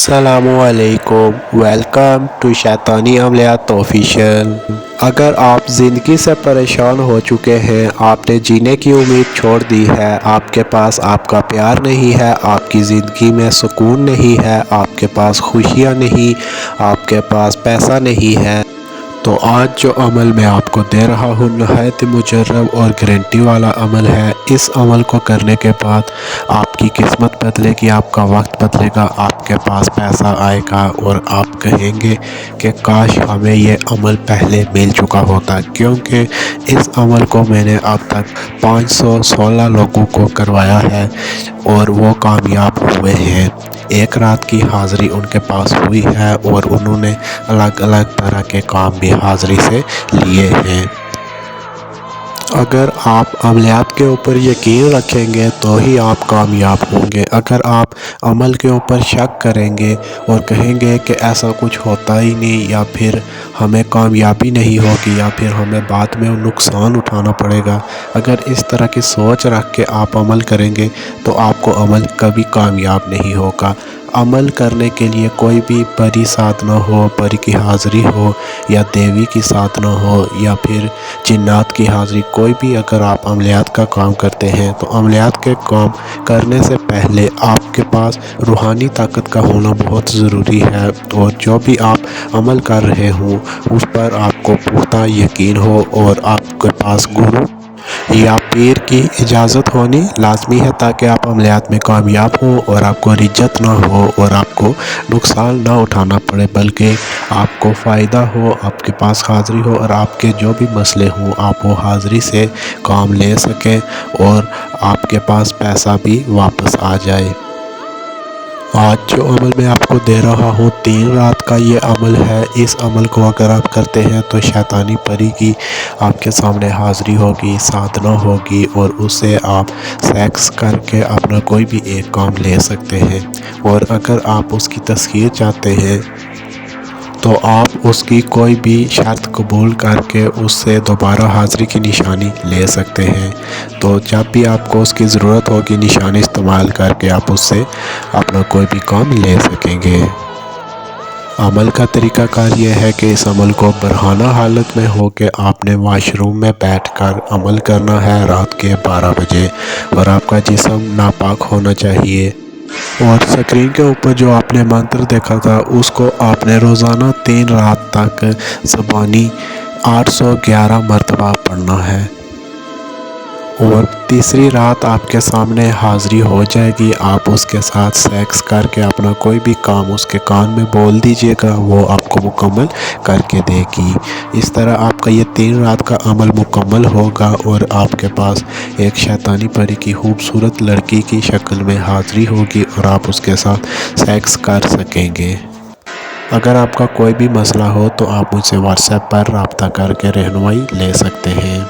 السلام علیکم، welcome to شیطانی عملیات آفیشیل۔ اگر آپ زندگی سے پریشان ہو چکے ہیں، آپ نے جینے کی امید چھوڑ دی ہے، آپ کے پاس آپ کا پیار نہیں ہے، آپ کی زندگی میں سکون نہیں ہے، آپ کے پاس خوشیاں نہیں، آپ کے پاس پیسہ نہیں ہے، تو آج جو عمل میں آپ کو دے رہا ہوں نہایت مجرب اور گارنٹی والا عمل ہے۔ اس عمل کو کرنے کے بعد آپ کی قسمت بدلے گی، آپ کا وقت بدلے گا، آپ کے پاس پیسہ آئے گا اور آپ کہیں گے کہ کاش ہمیں یہ عمل پہلے مل چکا ہوتا، کیونکہ اس عمل کو میں نے اب تک 516 لوگوں کو کروایا ہے اور وہ کامیاب ہوئے ہیں۔ ایک رات کی حاضری ان کے پاس ہوئی ہے اور انہوں نے الگ الگ طرح کے کام بھی حاضری سے لیے ہیں۔ اگر آپ عملیات کے اوپر یقین رکھیں گے تو ہی آپ کامیاب ہوں گے۔ اگر آپ عمل کے اوپر شک کریں گے اور کہیں گے کہ ایسا کچھ ہوتا ہی نہیں، یا پھر ہمیں کامیابی نہیں ہوگی، یا پھر ہمیں بعد میں نقصان اٹھانا پڑے گا، اگر اس طرح کی سوچ رکھ کے آپ عمل کریں گے تو آپ کو عمل کبھی کامیاب نہیں ہوگا۔ عمل کرنے کے لیے کوئی بھی پری ساتھ نہ ہو، پری کی حاضری ہو یا دیوی کی ساتھ نہ ہو یا پھر جنات کی حاضری، کوئی بھی اگر آپ عملیات کا کام کرتے ہیں تو عملیات کے کام کرنے سے پہلے آپ کے پاس روحانی طاقت کا ہونا بہت ضروری ہے، اور جو بھی آپ عمل کر رہے ہوں اس پر آپ کو پختہ یقین ہو اور آپ کے پاس گرو یا پیر کی اجازت ہونی لازمی ہے، تاکہ آپ عملیات میں کامیاب ہوں اور آپ کو رجت نہ ہو اور آپ کو نقصان نہ اٹھانا پڑے، بلکہ آپ کو فائدہ ہو، آپ کے پاس حاضری ہو اور آپ کے جو بھی مسئلے ہوں آپ وہ حاضری سے کام لے سکیں اور آپ کے پاس پیسہ بھی واپس آ جائے۔ آج جو عمل میں آپ کو دے رہا ہوں 3 رات کا یہ عمل ہے، اس عمل کو اگر آپ کرتے ہیں تو شیطانی پری کی آپ کے سامنے حاضری ہوگی، سادھنا ہوگی، اور اس سے آپ سیکس کر کے اپنا کوئی بھی ایک کام لے سکتے ہیں، اور اگر آپ اس کی تسخیر چاہتے ہیں تو آپ اس کی کوئی بھی شرط قبول کر کے اس سے دوبارہ حاضری کی نشانی لے سکتے ہیں۔ تو جب بھی آپ کو اس کی ضرورت ہوگی، نشانی استعمال کر کے آپ اس سے اپنا کوئی بھی کام لے سکیں گے۔ عمل کا طریقہ کار یہ ہے کہ اس عمل کو برہنہ حالت میں ہو کے آپ نے واش روم میں بیٹھ کر عمل کرنا ہے رات کے 12 بجے، اور آپ کا جسم ناپاک ہونا چاہیے، اور سکرین کے اوپر جو آپ نے منتر دیکھا تھا اس کو آپ نے روزانہ 3 رات تک زبانی 811 مرتبہ پڑھنا ہے، اور تیسری رات آپ کے سامنے حاضری ہو جائے گی، آپ اس کے ساتھ سیکس کر کے اپنا کوئی بھی کام اس کے کان میں بول دیجئے گا، وہ آپ کو مکمل کر کے دے گی۔ اس طرح آپ کا یہ 3 رات کا عمل مکمل ہوگا اور آپ کے پاس ایک شیطانی پری کی خوبصورت لڑکی کی شکل میں حاضری ہوگی اور آپ اس کے ساتھ سیکس کر سکیں گے۔ اگر آپ کا کوئی بھی مسئلہ ہو تو آپ مجھ سے واٹس ایپ پر رابطہ کر کے رہنمائی لے سکتے ہیں۔